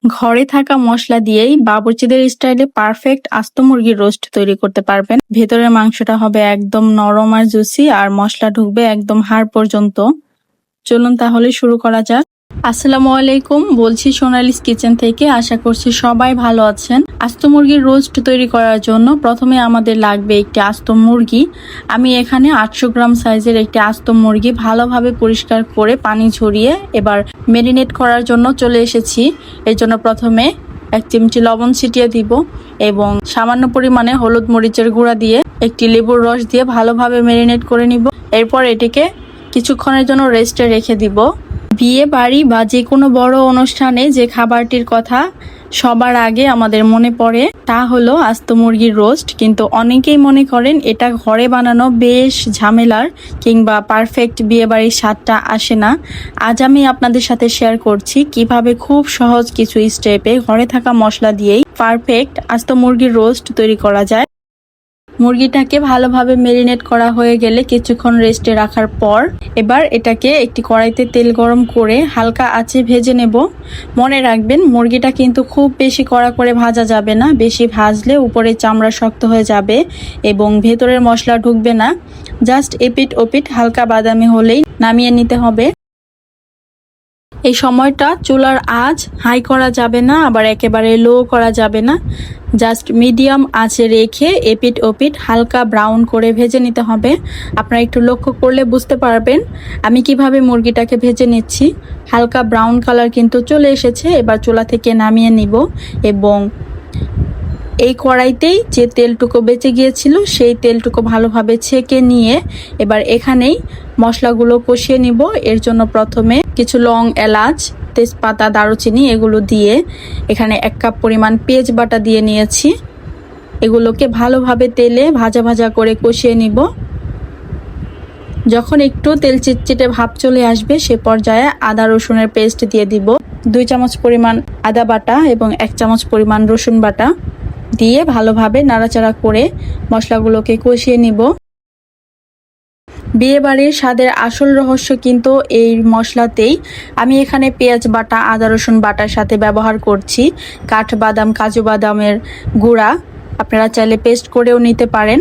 ঘরে থাকা মশলা দিয়েই বাবুর্চিদের স্টাইলে পারফেক্ট আস্ত মুরগির রোস্ট তৈরি করতে পারবেন। ভেতরের মাংসটা হবে একদম নরম আর জুসি, আর মশলা ঢুকবে একদম হাড় পর্যন্ত। চলুন তাহলে শুরু করা যাক। আসসালামু আলাইকুম, বলছি সোনালিস কিচেন থেকে। আশা করছি সবাই ভালো আছেন। আস্ত মুরগির রোস্ট তৈরি করার জন্য প্রথমে আমাদের লাগবে একটি আস্ত মুরগি। আমি এখানে 800 গ্রাম সাইজের একটি আস্ত মুরগি ভালোভাবে পরিষ্কার করে পানি ঝরিয়ে এবার ম্যারিনেট করার জন্য চলে এসেছি। এর জন্য প্রথমে 1 চিমটি লবণ ছিটিয়ে দিব এবং সামান্য পরিমাণে হলুদ মরিচের গুঁড়া দিয়ে একটি লেবুর রস দিয়ে ভালোভাবে ম্যারিনেট করে নিব। এরপর এটিকে কিছুক্ষণের জন্য রেস্টে রেখে দিব। বিয়ে বাড়ি বা যে কোনো বড় অনুষ্ঠানে যে খাবারটির কথা সবার আগে আমাদের মনে পড়ে তা হলো আস্ত মুরগির রোস্ট। কিন্তু অনেকেই মনে করেন এটা ঘরে বানানো বেশ ঝামেলার, কিংবা পারফেক্ট বিয়ে বাড়ির স্বাদটা আসে না। আজ আমি আপনাদের সাথে শেয়ার করছি কিভাবে খুব সহজ কিছু স্টেপে ঘরে থাকা মশলা দিয়েই পারফেক্ট আস্ত মুরগির রোস্ট তৈরি করা যায়। মুরগিটাকে ভালোভাবে ম্যারিনেট করা হয়ে গেলে কিছুক্ষণ রেস্টে রাখার পর এবার এটাকে একটি কড়াইতে তেল গরম করে হালকা আঁচে ভেজে নেব। মনে রাখবেন, মুরগিটা কিন্তু খুব বেশি কড়া করে ভাজা যাবে না। বেশি ভাজলে উপরে চামড়া শক্ত হয়ে যাবে এবং ভেতরের মশলা ঢুকবে না। জাস্ট এপিট ওপিট হালকা বাদামি হলেই নামিয়ে নিতে হবে। এই সময়টা চুলার আঁচ হাই করা যাবে না, আবার একেবারে লো করা যাবে না। জাস্ট মিডিয়াম আঁচে রেখে এপিট ওপিট হালকা ব্রাউন করে ভেজে নিতে হবে। আপনারা একটু লক্ষ্য করলে বুঝতে পারবেন আমি কিভাবে মুরগিটাকে ভেজে নিচ্ছি। হালকা ব্রাউন কালার কিন্তু চলে এসেছে। এবার চুলা থেকে নামিয়ে নিব এবং এই কড়াইতেই যে তেলটুকু বেঁচে গিয়েছিল সেই তেলটুকু ভালোভাবে ছেঁকে নিয়ে এবার এখানেই মশলাগুলো কষিয়ে নিব। এর জন্য প্রথমে কিছু লং, এলাচ, তেজপাতা, দারুচিনি এগুলো দিয়ে এখানে 1 কাপ পরিমাণ পেঁয়াজ বাটা দিয়ে নিয়েছি। এগুলোকে ভালোভাবে তেলে ভাজা ভাজা করে কষিয়ে নিব। যখন একটু তেল চিটচিটে ভাব চলে আসবে সে পর্যায়ে আদা রসুনের পেস্ট দিয়ে দিব। 2 চামচ পরিমাণ আদা বাটা এবং 1 চামচ পরিমাণ রসুন বাটা দিয়ে ভালোভাবে নাড়াচাড়া করে মশলাগুলোকে কষিয়ে নিব। বিয়ে বাড়ির স্বাদের আসল রহস্য কিন্তু এই মশলাতেই। আমি এখানে পেঁয়াজ বাটা, আদা রসুন বাটার সাথে ব্যবহার করছি কাঠবাদাম, কাজু বাদামের গুঁড়া। আপনারা চাইলে পেস্ট করেও নিতে পারেন।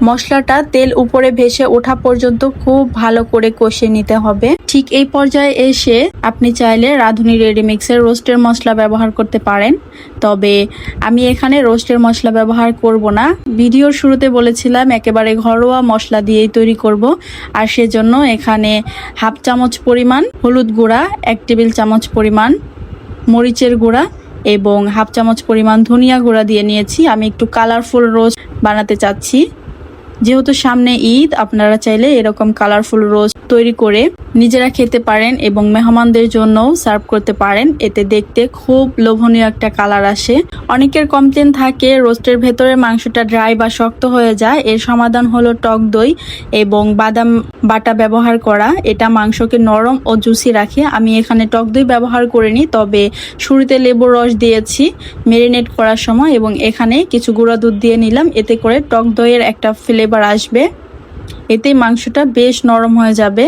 মশলাটা তেল উপরে ভেসে ওঠা পর্যন্ত খুব ভালো করে কষিয়ে নিতে হবে। ঠিক এই পর্যায়ে এসে আপনি চাইলে রাঁধুনি রেডিমিক্সের রোস্টের মশলা ব্যবহার করতে পারেন, তবে আমি এখানে রোস্টের মশলা ব্যবহার করব না। ভিডিওর শুরুতে বলেছিলাম একেবারে ঘরোয়া মশলা দিয়েই তৈরি করব, আর সেজন্য এখানে 1/2 চামচ পরিমাণ হলুদ গুঁড়া, 1 টেবিল চামচ পরিমাণ মরিচের গুঁড়া এবং 1/2 চামচ পরিমাণ ধনিয়া গুঁড়া দিয়ে নিয়েছি। আমি একটু কালারফুল রোস্ট বানাতে চাচ্ছি। যেহেতু সামনে ঈদ, আপনারা চাইলে এরকম কালারফুল রোস্ট তৈরি করে নিজেরা খেতে পারেন এবং মেহমানদের জন্যও সার্ভ করতে পারেন। এতে দেখতে খুব লোভনীয় একটা কালার আসে। অনেকের কমপ্লেন থাকে রোস্টের ভেতরে মাংসটা ড্রাই বা শক্ত হয়ে যায়। এর সমাধান হলো টক দই এবং বাদাম বাটা ব্যবহার করা। এটা মাংসকে নরম ও জুসি রাখে। আমি এখানে টক দই ব্যবহার করিনি, তবে শুরুতে লেবুর রস দিয়েছি ম্যারিনেট করার সময় এবং এখানে কিছু গুঁড়া দুধ দিয়ে নিলাম। এতে করে টক দইয়ের একটা ফ্লেভার আসবে। এতে মাংসটা বেশ নরম হয়ে যাবে।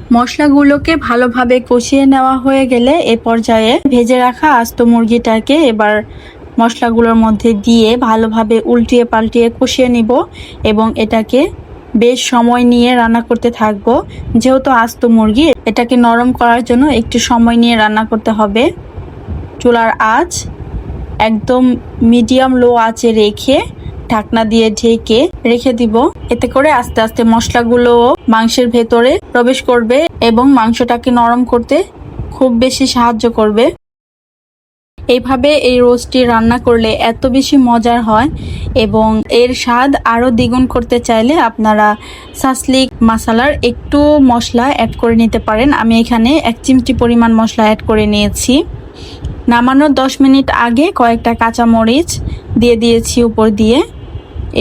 মশলাগুলোকে ভালোভাবে কষিয়ে নেওয়া হয়ে গেলে এ পর্যায়ে ভেজে রাখা আস্ত মুরগিটাকে এবার মশলাগুলোর মধ্যে দিয়ে ভালোভাবে উল্টিয়ে পাল্টিয়ে কষিয়ে নিব এবং এটাকে বেশ সময় নিয়ে রান্না করতে থাকবো। যেহেতু আস্ত মুরগি, এটাকে নরম করার জন্য একটু সময় নিয়ে রান্না করতে হবে। চুলার আঁচ একদম মিডিয়াম লো আঁচে রেখে ঢাকনা দিয়ে ঢেকে রেখে দিব। এতে করে আস্তে আস্তে মশলাগুলো মাংসের ভেতরে প্রবেশ করবে এবং মাংসটাকে নরম করতে খুব বেশি সাহায্য করবে। এইভাবে এই রোস্টটি রান্না করলে এত বেশি মজার হয় এবং এর স্বাদ আরও দ্বিগুণ করতে চাইলে আপনারা সাসলিক মশলার একটু মশলা অ্যাড করে নিতে পারেন। আমি এখানে 1 চিমটি পরিমাণ মশলা অ্যাড করে নিয়েছি। নামানোর 10 মিনিট আগে কয়েকটা কাঁচামরিচ দিয়ে দিয়েছি উপর দিয়ে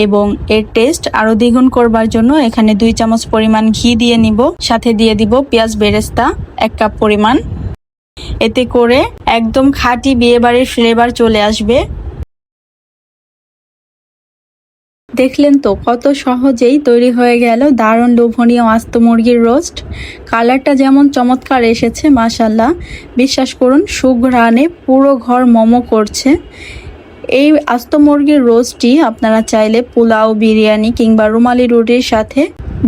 এবং এর টেস্ট আরও দ্বিগুণ করবার জন্য এখানে 2 চামচ পরিমাণ ঘি দিয়ে নিব। সাথে দিয়ে দিব পেঁয়াজ বেরেস্তা 1 কাপ পরিমাণ। এতে করে একদম খাঁটি বিয়েবাড়ির ফ্লেভার চলে আসবে। দেখলেন তো কত সহজেই তৈরি হয়ে গেল দারুণ লোভনীয় আস্ত মুরগির রোস্ট। কালারটা যেমন চমৎকার এসেছে মাশাল্লাহ, বিশ্বাস করুন সুঘ্রাণে পুরো ঘর মোমো করছে। এই আস্ত মুরগির রোস্টটি আপনারা চাইলে পোলাও, বিরিয়ানি কিংবা রুমালি রুটির সাথে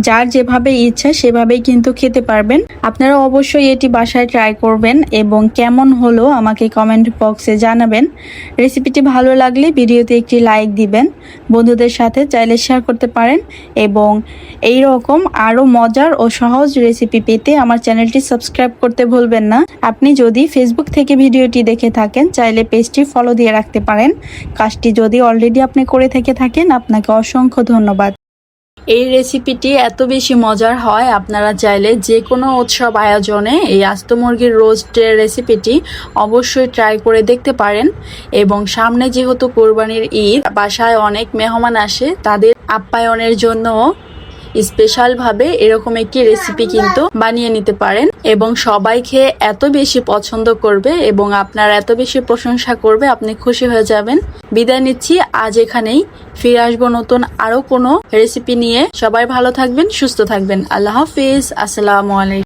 যার যেভাবে ইচ্ছা সেভাবেই কিন্তু খেতে পারবেন। আপনারা অবশ্যই এটি বাসায় ট্রাই করবেন এবং কেমন হলো আমাকে কমেন্ট বক্সে জানাবেন। রেসিপিটি ভালো লাগলে ভিডিওতে একটি লাইক দিবেন, বন্ধুদের সাথে চাইলে শেয়ার করতে পারেন এবং এই রকম আরও মজার ও সহজ রেসিপি পেতে আমার চ্যানেলটি সাবস্ক্রাইব করতে ভুলবেন না। আপনি যদি ফেসবুক থেকে ভিডিওটি দেখে থাকেন চাইলে পেজটি ফলো দিয়ে রাখতে পারেন। কাজটি যদি অলরেডি আপনি করে থেকে থাকেন আপনাকে অসংখ্য ধন্যবাদ। এই রেসিপিটি এত বেশি মজার হয়, আপনারা চাইলে যে কোনো উৎসব আয়োজনে এই আস্ত মুরগির রোস্টের রেসিপিটি অবশ্যই ট্রাই করে দেখতে পারেন। এবং সামনে যেহেতু কোরবানির ঈদ, বাসায় অনেক মেহমান আসে, তাদের আপ্যায়নের জন্য স্পেশালভাবে এরকম একটি রেসিপি কিন্তু বানিয়ে নিতে পারেন এবং সবাই খেয়ে এত বেশি পছন্দ করবে এবং আপনার এত বেশি প্রশংসা করবে, আপনি খুশি হয়ে যাবেন। বিদায় নিচ্ছি আজ এখানেই, ফিরে আসবো নতুন আরও কোনো রেসিপি নিয়ে। সবাই ভালো থাকবেন, সুস্থ থাকবেন। আল্লাহ হাফিজ, আসসালামু আলাইকুম।